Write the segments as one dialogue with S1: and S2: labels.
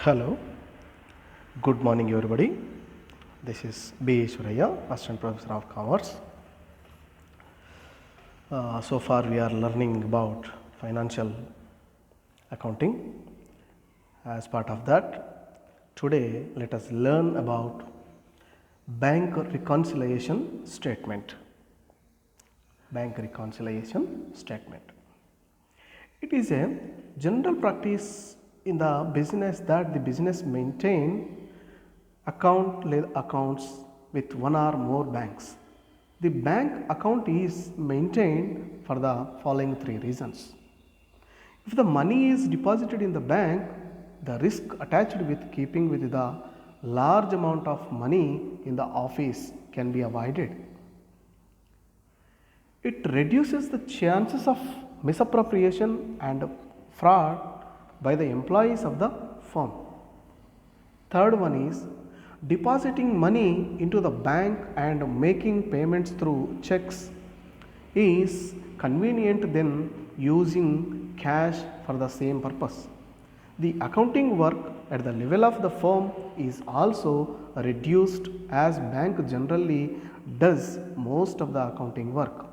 S1: Hello, good morning everybody. This is B. Suraya, Assistant Professor of Commerce. So far we are learning about financial accounting. As part of that, today let us learn about bank reconciliation statement. Bank reconciliation statement. It is a general practice in the business that the business maintain accounts with one or more banks. The bank account is maintained for the following three reasons. If the money is deposited in the bank, the risk attached with keeping with the large amount of money in the office can be avoided. It reduces the chances of misappropriation and fraud by the employees of the firm. Third one is depositing money into the bank and making payments through checks is convenient than using cash for the same purpose. The accounting work at the level of the firm is also reduced as bank generally does most of the accounting work.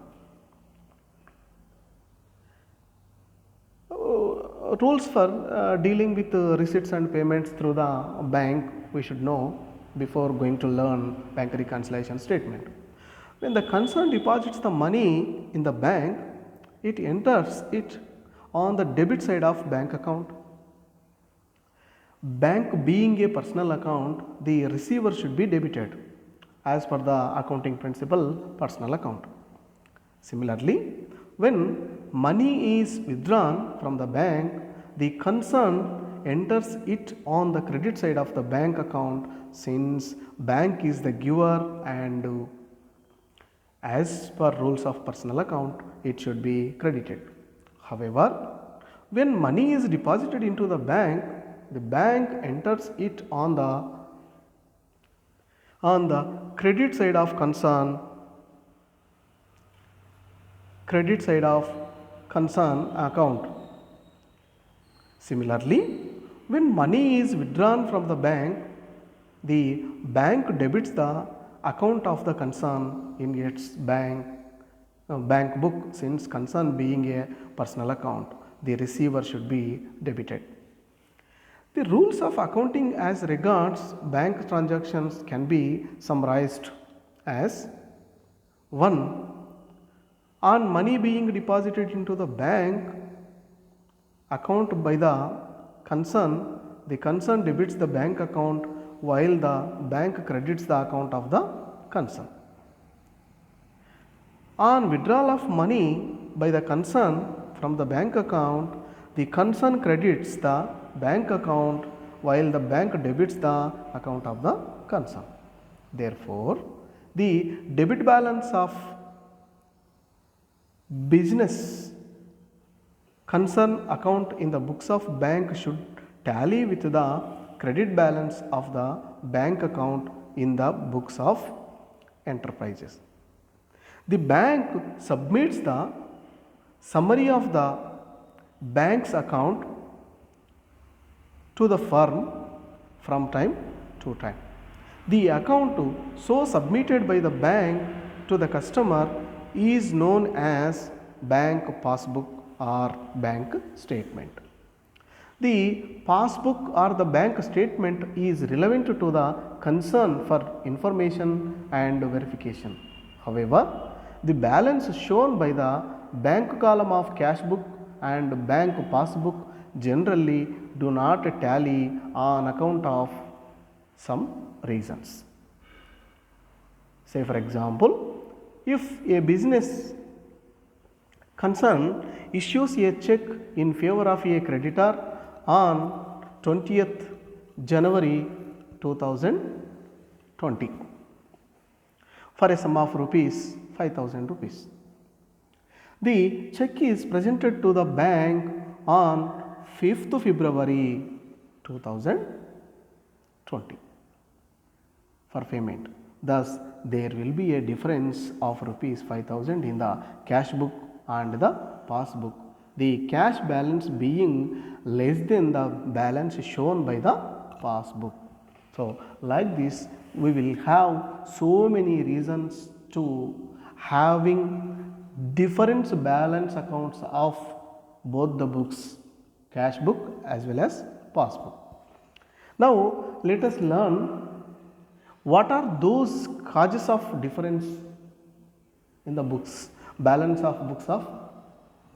S1: Rules for dealing with receipts and payments through the bank we should know before going to learn bank reconciliation statement. When the concern deposits the money in the bank, it enters it on the debit side of bank account. Bank being a personal account, the receiver should be debited as per the accounting principle personal account. Similarly, when money is withdrawn from the bank, the concern enters it on the credit side of the bank account since bank is the giver and as per rules of personal account it should be credited. However, when money is deposited into the bank enters it on the credit side of concern account. Similarly, when money is withdrawn from the bank debits the account of the concern in its bank book since concern being a personal account, the receiver should be debited. The rules of accounting as regards bank transactions can be summarized as 1. On money being deposited into the bank account by the concern debits the bank account while the bank credits the account of the concern. On withdrawal of money by the concern from the bank account, the concern credits the bank account while the bank debits the account of the concern. Therefore, the debit balance of business concern account in the books of bank should tally with the credit balance of the bank account in the books of enterprises. The bank submits the summary of the bank's account to the firm from time to time. The account so submitted by the bank to the customer is known as bank passbook or bank statement. The passbook or the bank statement is relevant to the concern for information and verification. However, the balance shown by the bank column of cash book and bank passbook generally do not tally on account of some reasons. Say for example, if a business concern issues a check in favor of a creditor on 20th January 2020 for a sum of rupees 5,000 rupees. The check is presented to the bank on 5th February 2020 for payment. Thus, there will be a difference of rupees 5,000 in the cash book and the passbook. The cash balance being less than the balance shown by the passbook. So like this we will have so many reasons to having different balance accounts of both the books, cash book as well as passbook. Now let us learn what are those causes of difference in the books, balance of books of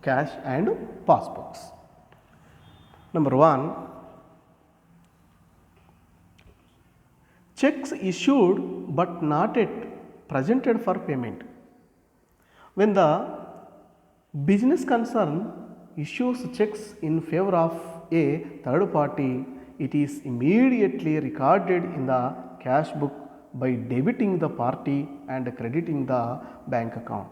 S1: cash and passbooks. Number 1, checks issued but not yet presented for payment. When the business concern issues checks in favor of a third party, it is immediately recorded in the cash book by debiting the party and crediting the bank account.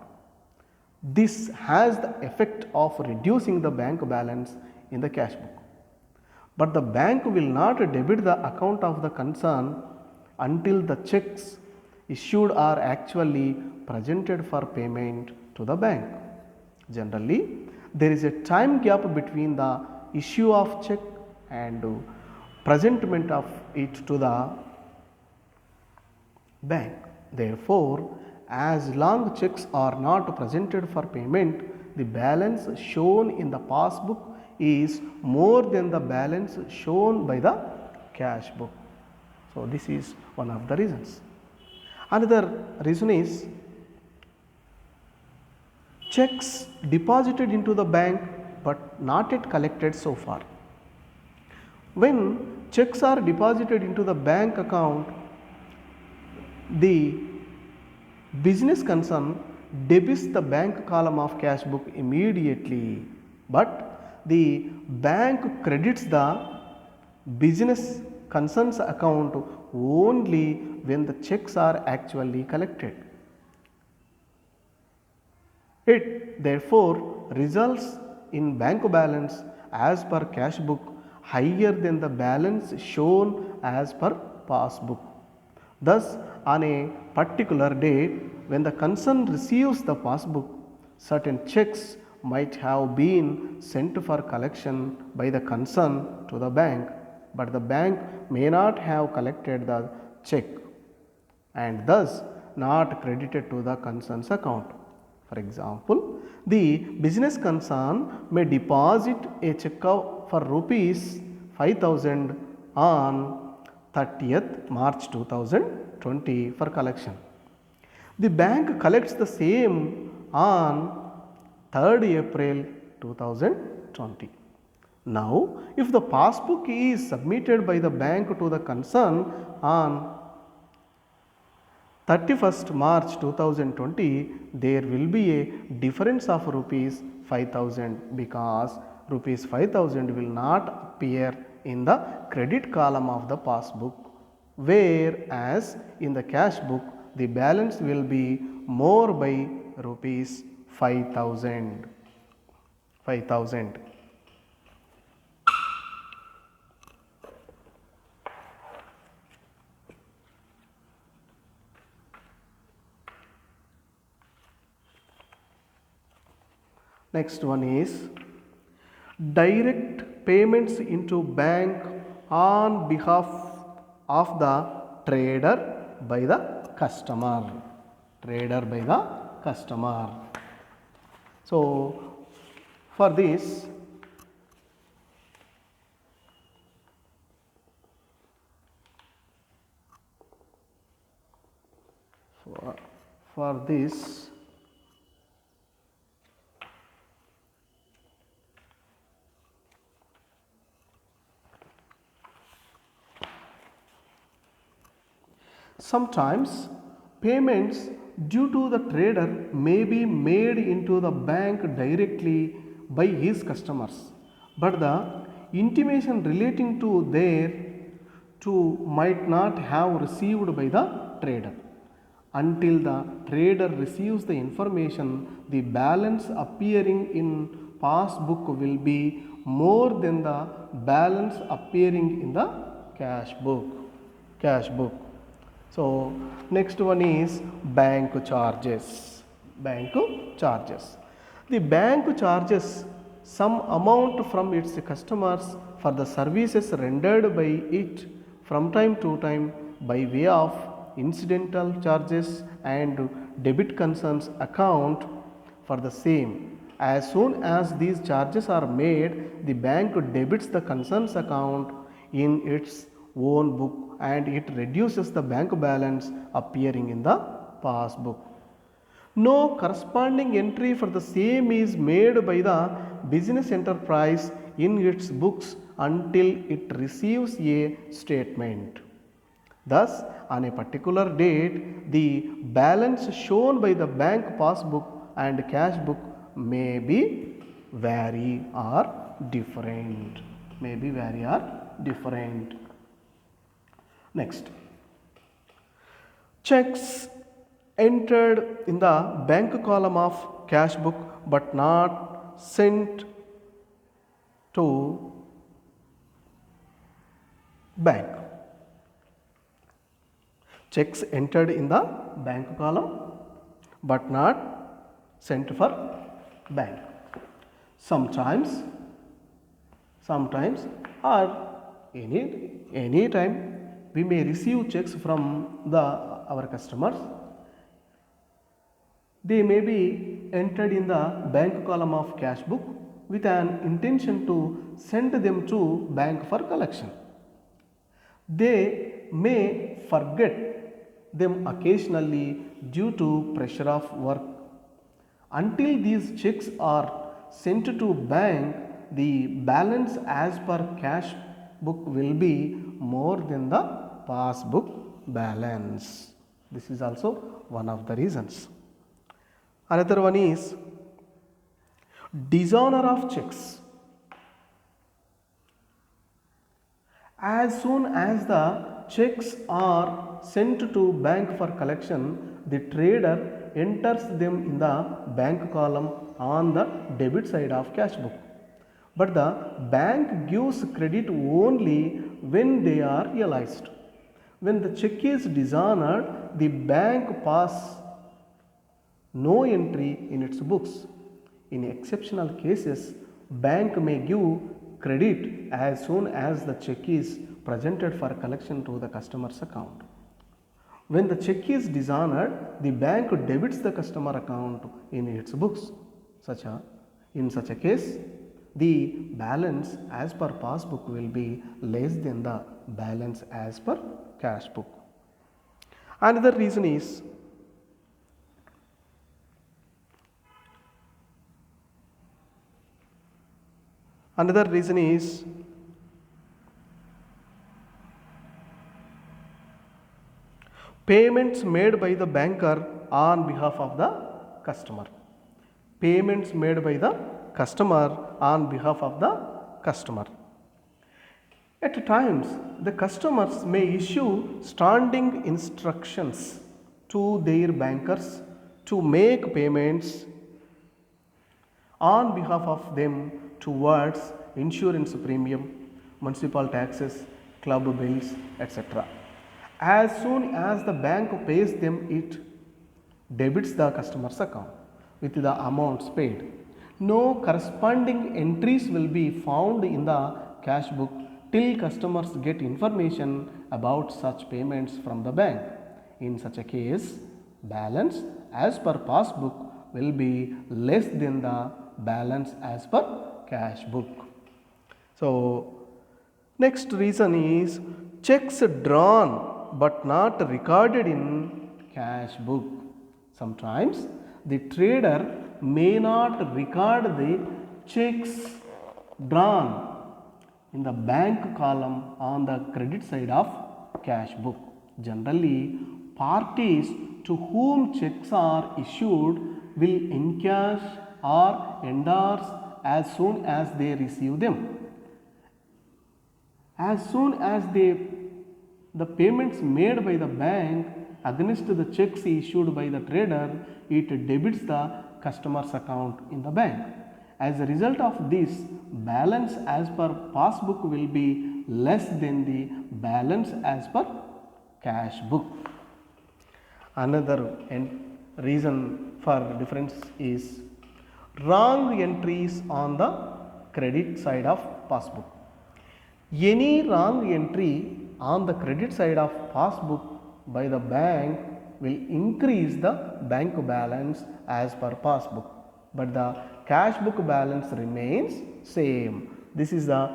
S1: This has the effect of reducing the bank balance in the cash book. But the bank will not debit the account of the concern until the checks issued are actually presented for payment to the bank. Generally, there is a time gap between the issue of check and presentment of it to the bank. Therefore, as long checks are not presented for payment, the balance shown in the passbook is more than the balance shown by the cash book. So, this is one of the reasons. Another reason is checks deposited into the bank but not yet collected so far. When checks are deposited into the bank account, the business concern debits the bank column of cash book immediately, but the bank credits the business concern's account only when the checks are actually collected. It therefore results in bank balance as per cash book higher than the balance shown as per passbook. Thus, on a particular date when the concern receives the passbook, certain checks might have been sent for collection by the concern to the bank, but the bank may not have collected the check and thus not credited to the concern's account. For example, the business concern may deposit a check for rupees 5,000 on 30th March 2020 for collection. The bank collects the same on 3rd April 2020. Now, if the passbook is submitted by the bank to the concern on 31st March 2020, there will be a difference of rupees 5,000 because rupees 5,000 will not appear in the credit column of the passbook, whereas in the cash book the balance will be more by rupees 5,000. Next one is direct payments into bank on behalf of the trader by the customer. So, for this sometimes payments due to the trader may be made into the bank directly by his customers, but the intimation relating to thereto might not have received by the trader. Until the trader receives the information, the balance appearing in passbook will be more than the balance appearing in the cash book. So, next one is bank charges. The bank charges some amount from its customers for the services rendered by it from time to time by way of incidental charges and debit concerns account for the same. As soon as these charges are made, the bank debits the concerns account in its own book and it reduces the bank balance appearing in the passbook. No corresponding entry for the same is made by the business enterprise in its books until it receives a statement. Thus, on a particular date, the balance shown by the bank passbook and cash book may be vary or different. Next, checks entered in the bank column of cash book but not sent to bank. Checks entered in the bank column but not sent for bank. Sometimes or any time we may receive checks from our customers. They may be entered in the bank column of cash book with an intention to send them to bank for collection. They may forget them occasionally due to pressure of work. Until these checks are sent to bank, the balance as per cash book will be more than the passbook balance. This is also one of the reasons. Another one is dishonor of checks. As soon as the checks are sent to bank for collection, the trader enters them in the bank column on the debit side of cash book. But the bank gives credit only when they are realized. When the check is dishonored, the bank passes no entry in its books. In exceptional cases, bank may give credit as soon as the check is presented for collection to the customer's account. When the check is dishonored, the bank debits the customer account in its books. In such a case, the balance as per passbook will be less than the balance as per cash book. Another reason is payments made by the banker on behalf of the customer. Payments made by the customer on behalf of the customer. At times, the customers may issue standing instructions to their bankers to make payments on behalf of them towards insurance premium, municipal taxes, club bills, etc. As soon as the bank pays them, it debits the customer's account with the amounts paid. No corresponding entries will be found in the cash book till customers get information about such payments from the bank. In such a case, balance as per passbook will be less than the balance as per cash book. So, next reason is checks drawn but not recorded in cash book. Sometimes the trader may not record the checks drawn in the bank column on the credit side of cash book. Generally, parties to whom checks are issued will encash or endorse as soon as they receive them. As soon as the payments made by the bank against the checks issued by the trader, it debits the customer's account in the bank. As a result of this, balance as per passbook will be less than the balance as per cash book. Another reason for difference is wrong entries on the credit side of passbook. Any wrong entry on the credit side of passbook by the bank will increase the bank balance as per passbook, but the cash book balance remains same. This is the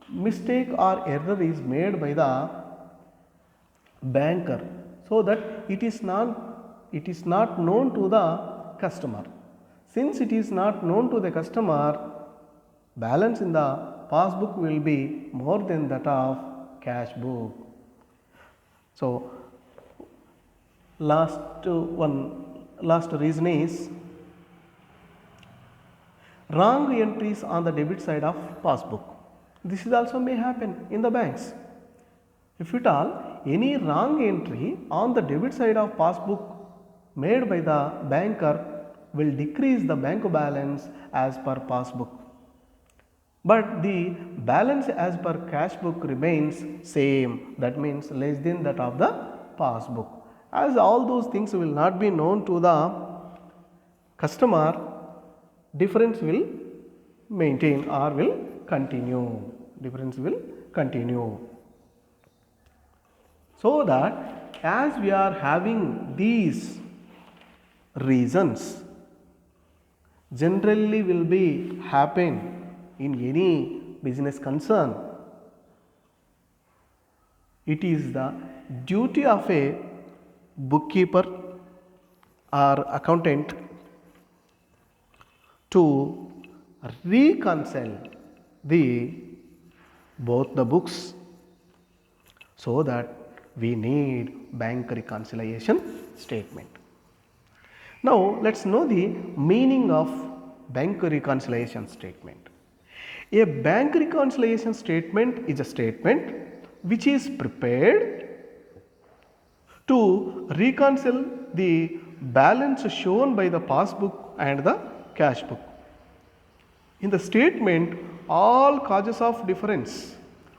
S1: mistake or error is made by the banker, so that it is not known to the customer. Since it is not known to the customer, balance in the passbook will be more than that of cash book. So last reason is wrong entries on the debit side of passbook. This is also may happen in the banks. If at all any wrong entry on the debit side of passbook made by the banker will decrease the bank balance as per passbook, but the balance as per cash book remains same, that means less than that of the passbook. As all those things will not be known to the customer, difference will maintain or will continue, difference will continue. So that as we are having these reasons, generally will be happen in any business concern, it is the duty of a bookkeeper or accountant to reconcile both the books, so that we need bank reconciliation statement. Now let us know the meaning of bank reconciliation statement. A bank reconciliation statement is a statement which is prepared to reconcile the balance shown by the passbook and the cash book. In the statement, all causes of difference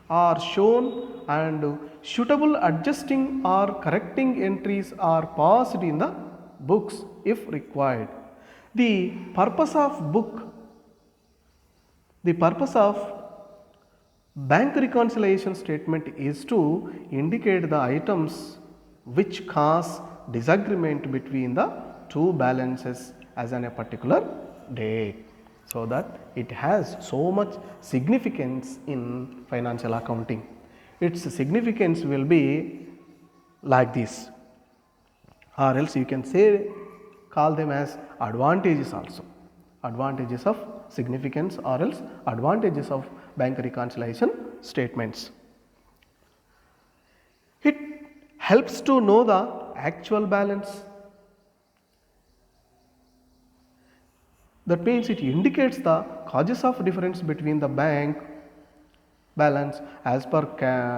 S1: are shown and suitable adjusting or correcting entries are passed in the books if required. The purpose of bank reconciliation statement is to indicate the items which cause disagreement between the two balances as on a particular date, so that it has so much significance in financial accounting. Its significance will be like this, or else you can say call them as advantages also, advantages of significance or else advantages of bank reconciliation statements. It helps to know the actual balance. That means it indicates the causes of difference between the bank balance as per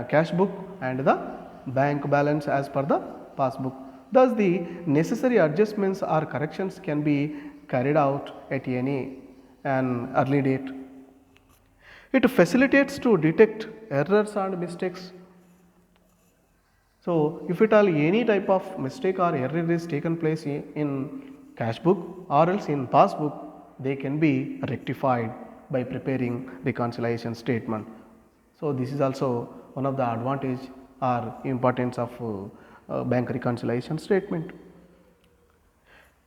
S1: cash book and the bank balance as per the passbook. Thus, the necessary adjustments or corrections can be carried out at an early date. It facilitates to detect errors and mistakes. So, if at all any type of mistake or error is taken place in cash book or else in passbook, they can be rectified by preparing reconciliation statement. So, this is also one of the advantage or importance of bank reconciliation statement.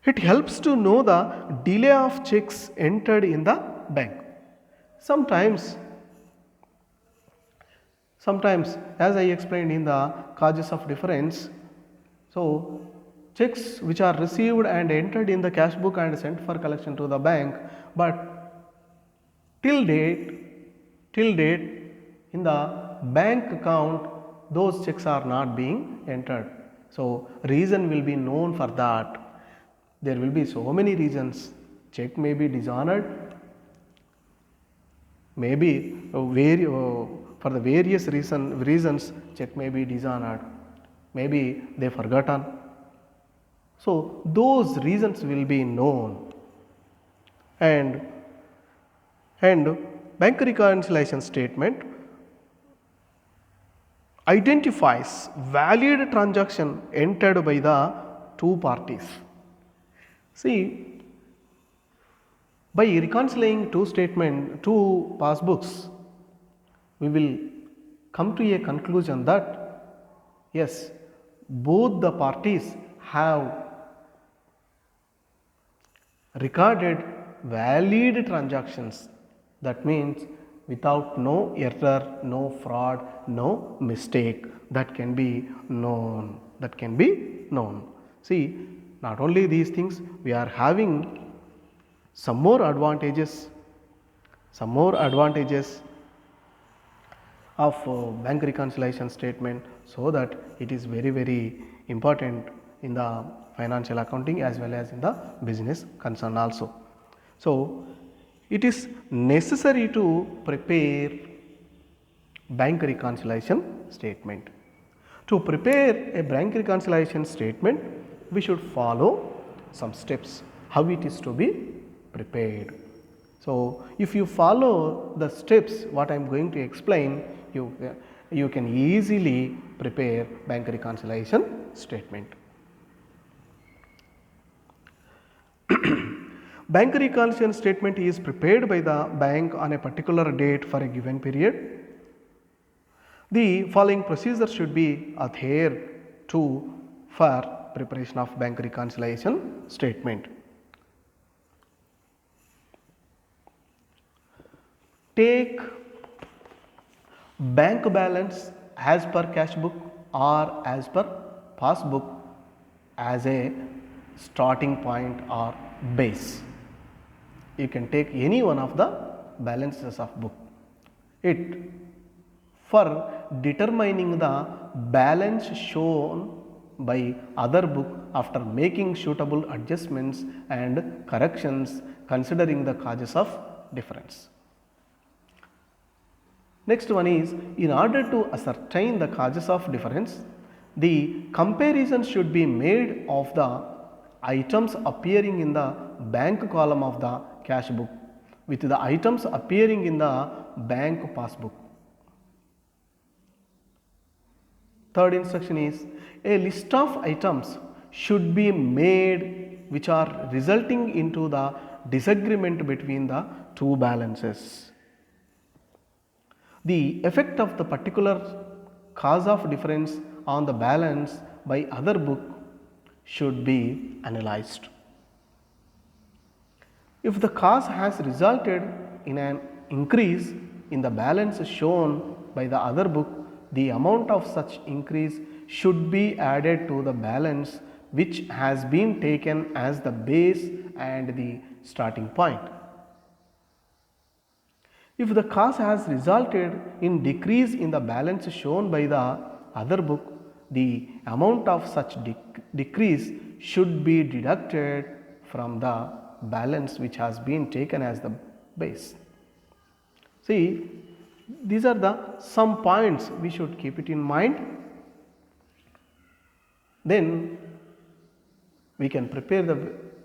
S1: It helps to know the delay of checks entered in the bank. Sometimes as I explained in the causes of difference, so checks which are received and entered in the cash book and sent for collection to the bank, but till date in the bank account those checks are not being entered. So reason will be known for that. There will be so many reasons. Check may be dishonored, maybe for the various reasons check may be dishonored, maybe they forgotten. So those reasons will be known, and bank reconciliation statement identifies valid transaction entered by the two parties. See, by reconciling two passbooks, we will come to a conclusion that yes, both the parties have recorded valid transactions. That means without no error, no fraud, no mistake, that can be known. That can be known. See, not only these things, we are having some more advantages of bank reconciliation statement, so that it is very important in the financial accounting as well as in the business concern also. So, it is necessary to prepare bank reconciliation statement. To prepare a bank reconciliation statement, we should follow some steps how it is to be prepared. So, if you follow the steps what I am going to explain, you can easily prepare bank reconciliation statement. Bank reconciliation statement is prepared by the bank on a particular date for a given period. The following procedures should be adhered to for preparation of bank reconciliation statement. Take bank balance as per cash book or as per passbook as a starting point or base. You can take any one of the balances of book. It for determining the balance shown by other book after making suitable adjustments and corrections considering the causes of difference. Next one is, in order to ascertain the causes of difference, the comparison should be made of the items appearing in the bank column of the cash book with the items appearing in the bank passbook. Third instruction is, a list of items should be made which are resulting into the disagreement between the two balances. The effect of the particular cause of difference on the balance by other book should be analyzed. If the cause has resulted in an increase in the balance shown by the other book, the amount of such increase should be added to the balance which has been taken as the base and the starting point. If the cause has resulted in decrease in the balance shown by the other book, the amount of such decrease should be deducted from the balance which has been taken as the base. See, these are the some points we should keep it in mind. Then we can prepare the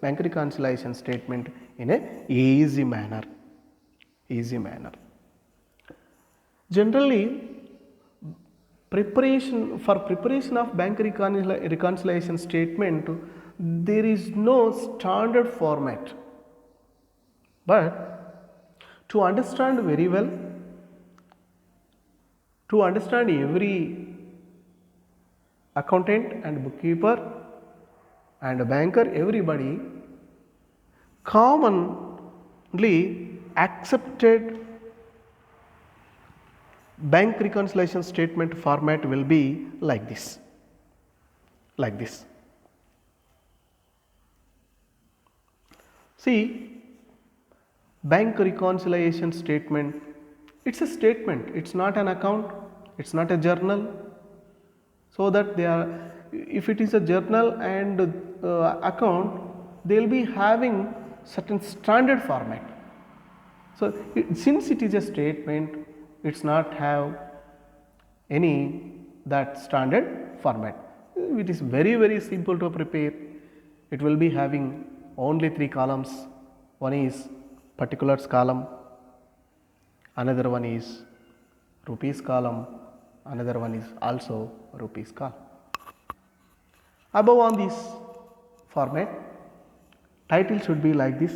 S1: bank reconciliation statement in a easy manner. Generally, preparation of bank reconciliation statement, there is no standard format, but to understand very well, to understand every accountant and bookkeeper and banker, everybody commonly accepted bank reconciliation statement format will be like this. See, bank reconciliation statement, it's a statement, it's not an account, it's not a journal. So that they are, if it is a journal and account, they will be having certain standard format. So since it is a statement, it's not have any that standard format. It is very simple to prepare. It will be having only 3 columns. One is particulars column, another one is rupees column, another one is also rupees column. Above on this format, title should be like this: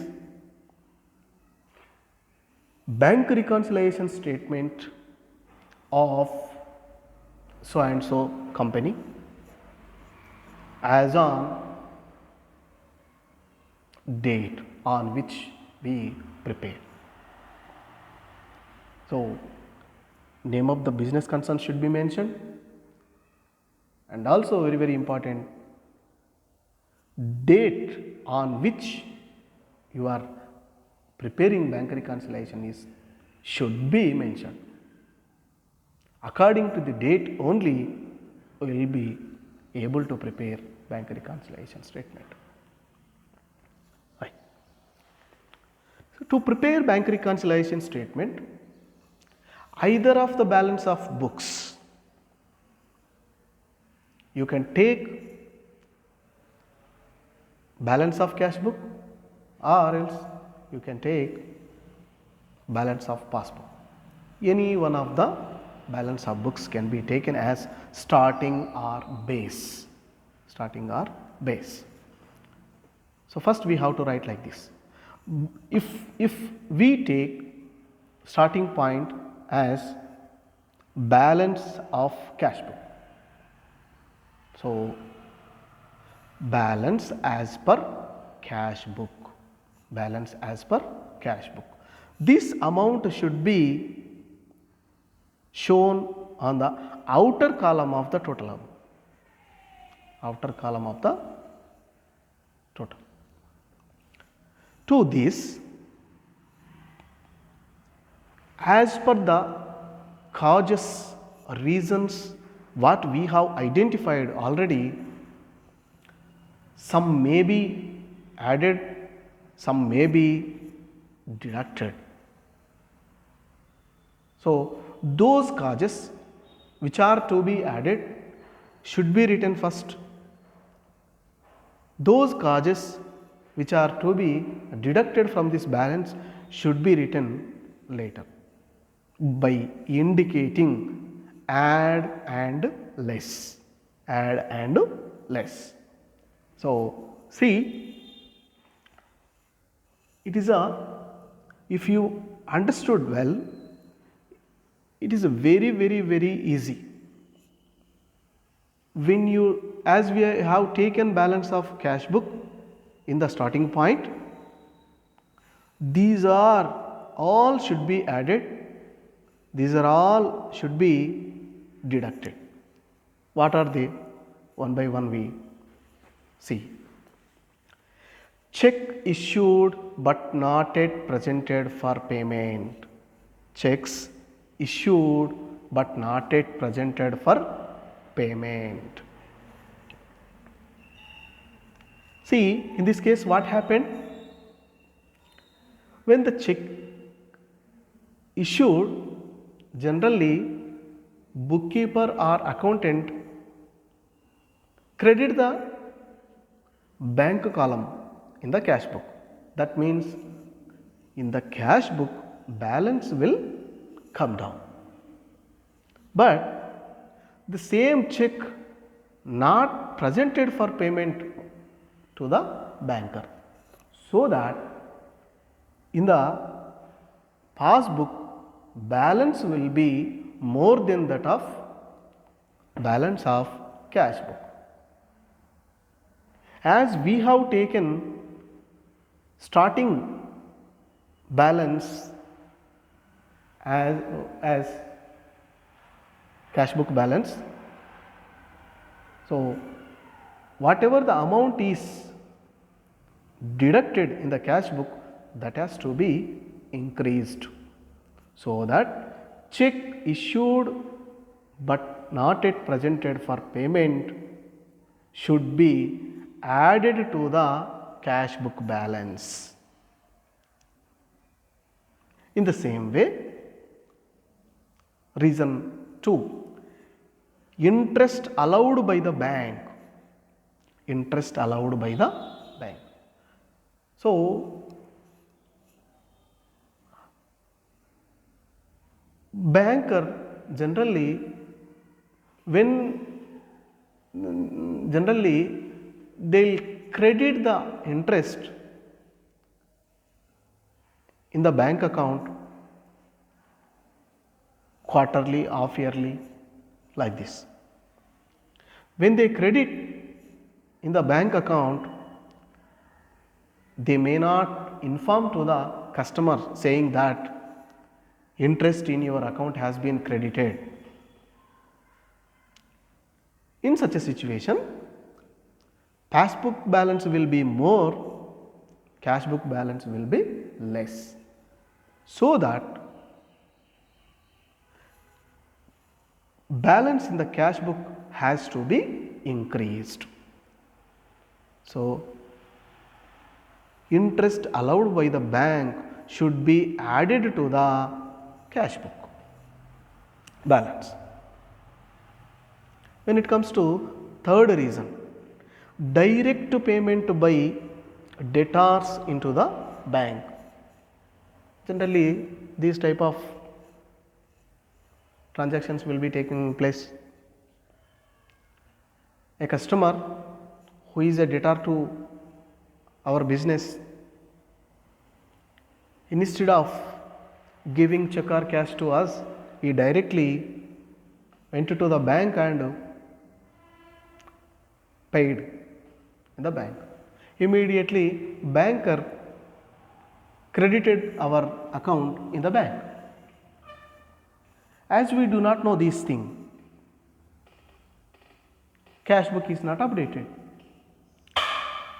S1: Bank reconciliation statement of so and so company as on date on which we prepare. So, name of the business concern should be mentioned, and also very important, date on which you are preparing bank reconciliation is should be mentioned. According to the date only, we will be able to prepare bank reconciliation statement. Right. So, to prepare bank reconciliation statement, either of the balance of books, you can take balance of cash book or else you can take balance of passbook. Any one of the balance of books can be taken as starting or base. So, first we have to write like this. If we take starting point as balance of cash book, so balance as per cash book, this amount should be shown on the outer column of the total amount, To this, as per the causes, reasons what we have identified already, some may be added, some may be deducted. So, those causes which are to be added should be written first. Those causes which are to be deducted from this balance should be written later by indicating add and less. So, see, it is if you understood well, it is a very easy. When you, as we have taken balance of cash book in the starting point, these are all should be added, these are all should be deducted. What are they? One by one we see. Check issued but not yet presented for payment. Checks issued but not yet presented for payment. See, in this case what happened? When the check issued, generally bookkeeper or accountant credit the bank column in the cash book. That means in the cash book balance will come down. But the same check not presented for payment to the banker, so that in the passbook balance will be more than that of balance of cash book. As we have taken starting balance as cash book balance, so whatever the amount is deducted in the cash book, that has to be increased, so that check issued but not yet presented for payment should be added to the cash book balance. In the same way, reason 2, interest allowed by the bank. So, banker generally they will credit the interest in the bank account quarterly, half yearly, like this. When they credit in the bank account, they may not inform to the customer saying that interest in your account has been credited. In such a situation, passbook balance will be more, cash book balance will be less, so that balance in the cash book has to be increased. So, interest allowed by the bank should be added to the cash book balance. When it comes to third reason, direct payment by debtors into the bank. Generally, these type of transactions will be taking place. A customer who is a debtor to our business, instead of giving check or cash to us, he directly went to the bank and paid in the bank. Immediately, banker credited our account in the bank. As we do not know this thing, cash book is not updated,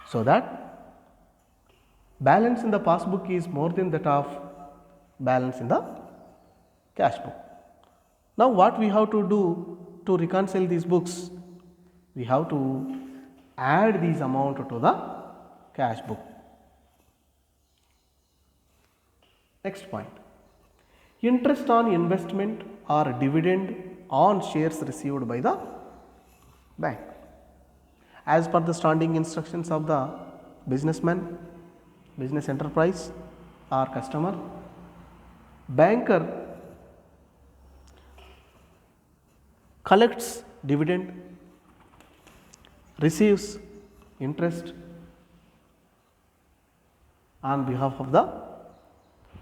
S1: so that balance in the passbook is more than that of balance in the cash book. Now, what we have to do to reconcile these books? We have to add these amount to the cash book. Next point, interest on investment or dividend on shares received by the bank. As per the standing instructions of the businessman, business enterprise or customer, banker collects dividend, receives interest on behalf of the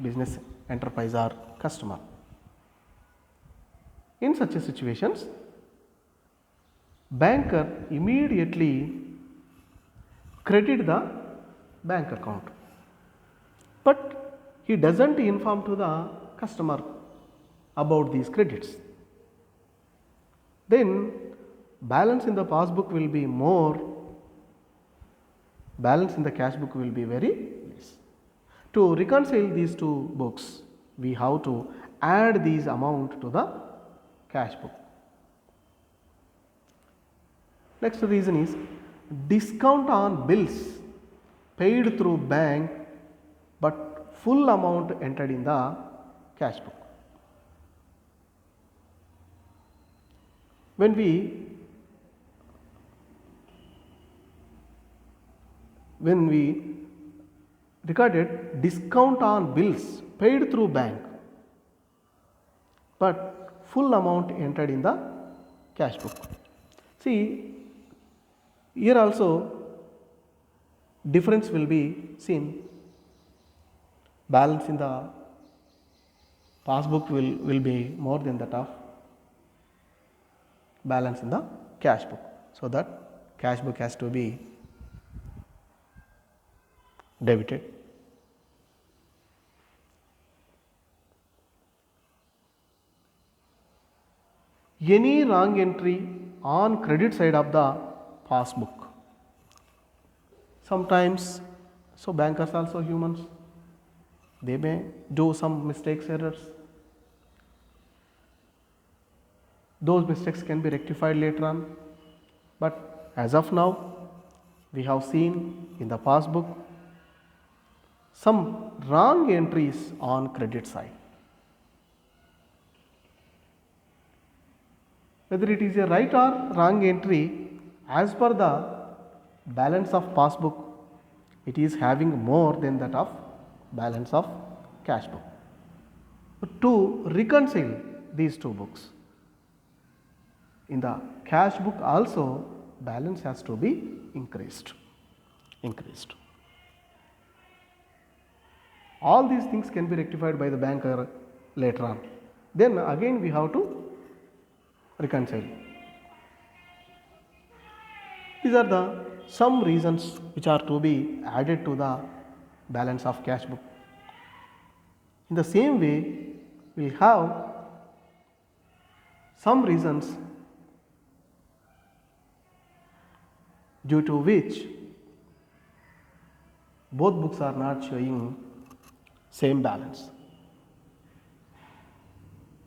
S1: business enterprise or customer. In such a situations, banker immediately credit the bank account, but he doesn't inform to the customer about these credits. Then balance in the passbook will be more, balance in the cash book will be very less. To reconcile these two books, we have to add these amount to the cash book. Next reason is discount on bills paid through bank but full amount entered in the cash book. When we recorded discount on bills paid through bank but full amount entered in the cash book. See, here also difference will be seen. Balance in the passbook will be more than that of balance in the cash book, so that cash book has to be debited. Any wrong entry on credit side of the passbook. Sometimes, so bankers also humans, they may do some mistakes, errors. Those mistakes can be rectified later on, but as of now, we have seen in the passbook some wrong entries on credit side. Whether it is a right or wrong entry, as per the balance of passbook, it is having more than that of balance of cash book. To reconcile these two books, in the cash book also balance has to be increased. All these things can be rectified by the banker later on. Then again we have to reconcile. These are the some reasons which are to be added to the balance of cash book. In the same way, we have some reasons due to which both books are not showing same balance.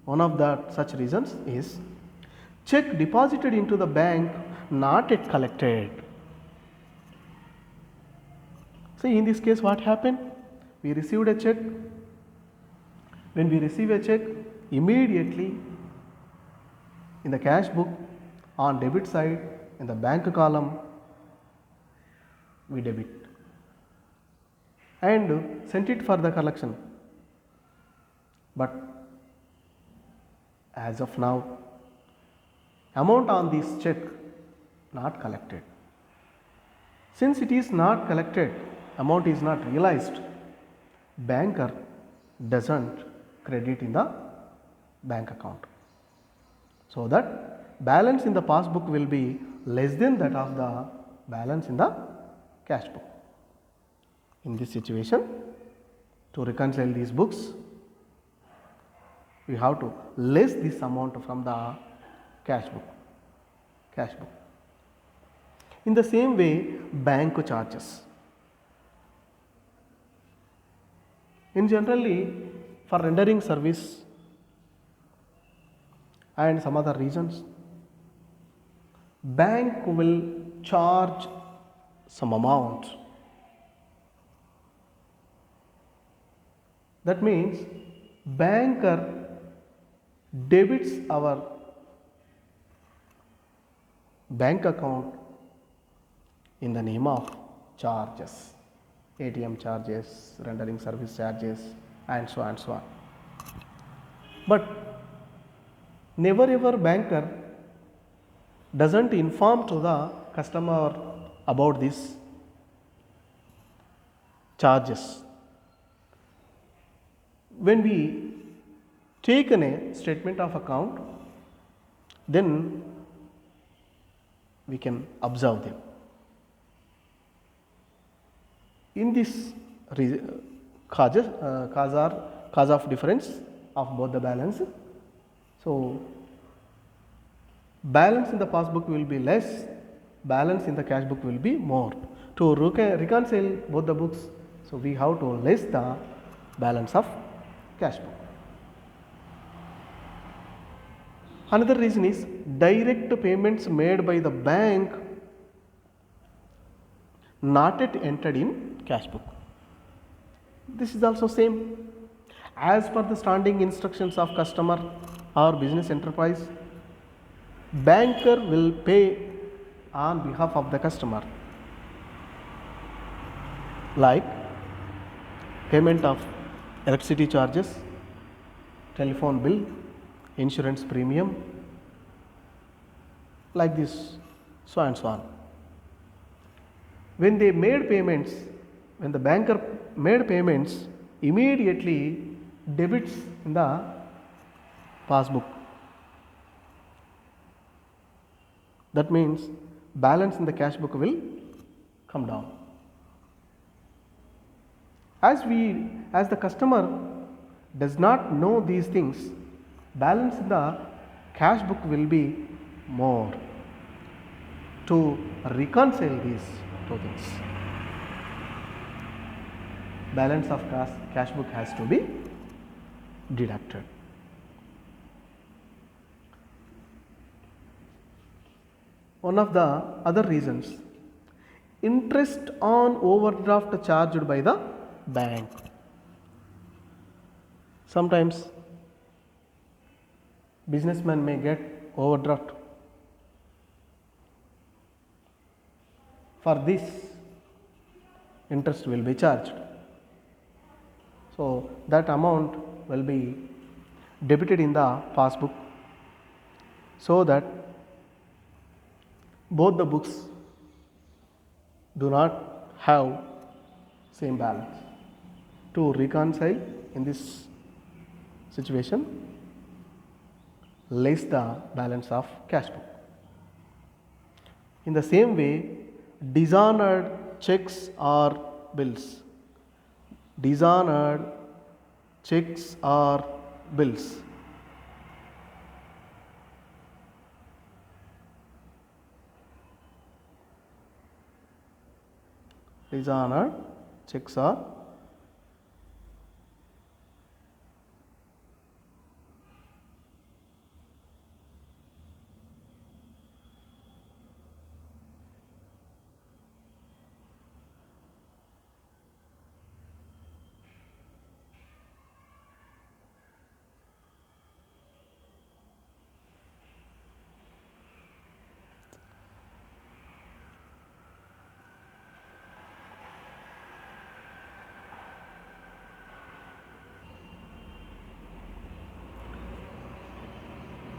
S1: One of the such reasons is check deposited into the bank not yet collected. See, in this case what happened? We received a check. When we receive a check, immediately in the cash book on debit side in the bank column we debit and sent it for the collection. But as of now, amount on this check not collected. Since it is not collected, amount is not realized, banker doesn't credit in the bank account. So that balance in the passbook will be less than that of the balance in the cash book. In this situation, to reconcile these books, we have to less this amount from the cash book. In the same way, bank charges. In generally, for rendering service and some other reasons, bank will charge some amount. That means banker debits our bank account in the name of charges, ATM charges, rendering service charges, and so on and so on. But never ever banker doesn't inform to the customer about these charges. When we take a statement of account, then we can observe them. In this cause of difference of both the balance. So balance in the passbook will be less, balance in the cash book will be more. To reconcile both the books, so we have to less the balance of cash book. Another reason is direct payments made by the bank not yet entered in cash book. This is also same. As per the standing instructions of customer or business enterprise, banker will pay on behalf of the customer, like payment of electricity charges, telephone bill, insurance premium, like this, so and so on. When they made payments, when the banker made payments, immediately debits in the passbook. That means balance in the cash book will come down. As the customer does not know these things, balance in the cash book will be more. To reconcile these two things, balance of cash book has to be deducted. One of the other reasons, interest on overdraft charged by the bank. Sometimes businessmen may get overdraft. For this, interest will be charged. So that amount will be debited in the passbook, so that both the books do not have same balance. To reconcile in this situation, less the balance of cash book. In the same way, dishonored checks or bills. Dishonored checks or bills. Dishonored checks or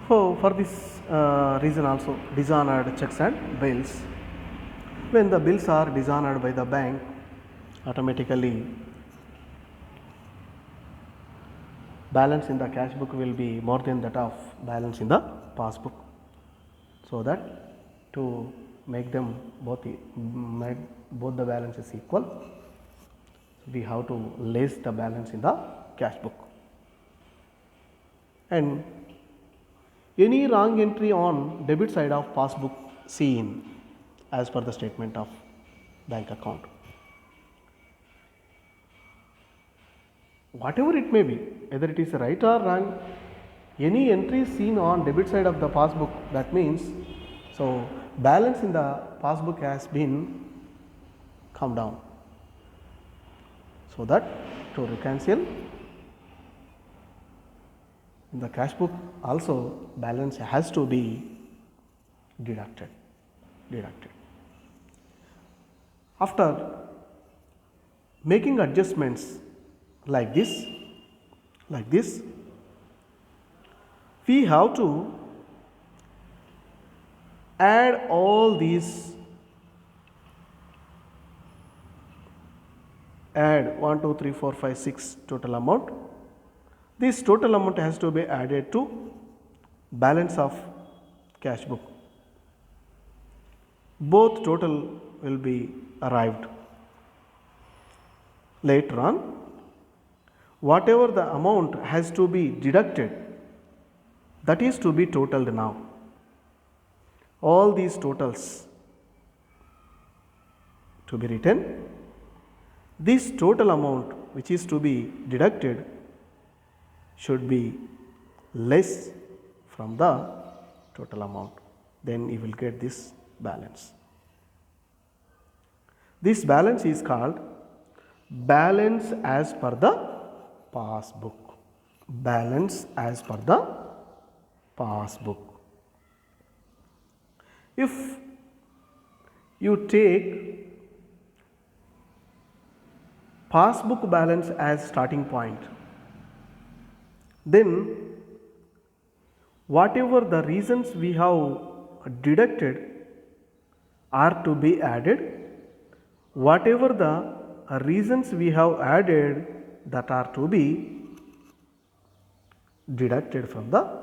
S1: so for this reason also dishonored checks and bills. When the bills are dishonored by the bank, automatically balance in the cash book will be more than that of balance in the passbook. So that to make them both the balances equal, we have to less the balance in the cash book. And any wrong entry on debit side of passbook seen as per the statement of bank account. Whatever it may be, whether it is right or wrong, any entry seen on debit side of the passbook, that means so balance in the passbook has been come down. So that to reconcile in the cash book also balance has to be deducted. After making adjustments like this, we have to add all these, add 1, 2, 3, 4, 5, 6 total amount. This total amount has to be added to balance of cash book. Both total will be arrived. Later on, whatever the amount has to be deducted, that is to be totaled now. All these totals to be written. This total amount which is to be deducted should be less from the total amount, then you will get this balance. This balance is called balance as per the passbook. Balance as per the passbook. If you take passbook balance as starting point, then whatever the reasons we have deducted are to be added. Whatever the reasons we have added, that are to be deducted from the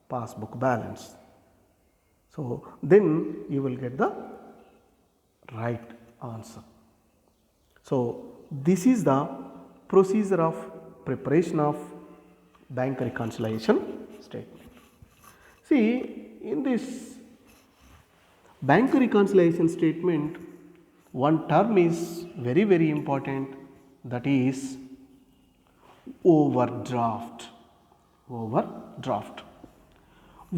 S1: passbook balance. So then you will get the right answer. So this is the procedure of preparation of bank reconciliation statement. See, in this bank reconciliation statement, one term is very important, that is overdraft.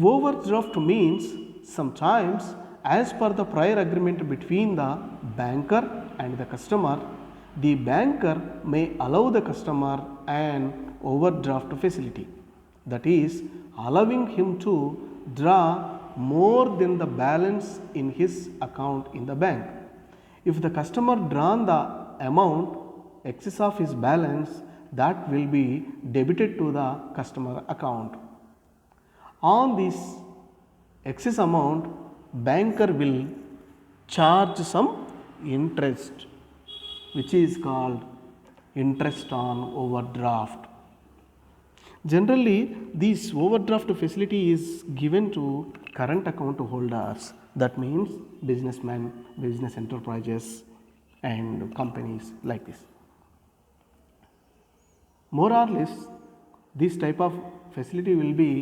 S1: Overdraft means sometimes as per the prior agreement between the banker and the customer, the banker may allow the customer an overdraft facility, that is allowing him to draw more than the balance in his account in the bank. If the customer drawn the amount excess of his balance, that will be debited to the customer account. On this excess amount, banker will charge some interest, which is called interest on overdraft. Generally, this overdraft facility is given to current account holders, that means businessmen, business enterprises and companies like this. More or less this type of facility will be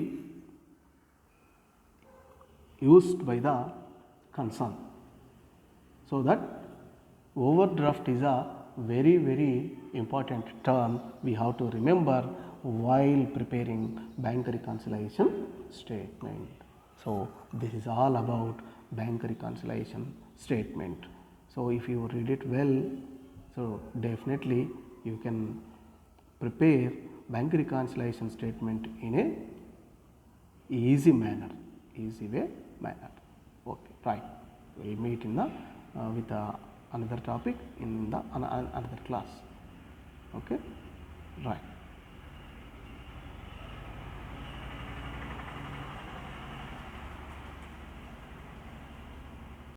S1: used by the concern. So that overdraft is a very important term we have to remember while preparing bank reconciliation statement. So this is all about bank reconciliation statement. So if you read it well, so definitely you can prepare bank reconciliation statement in a easy manner, easy way manner. Okay, right. We will meet in the with another topic in the another class. Okay, right.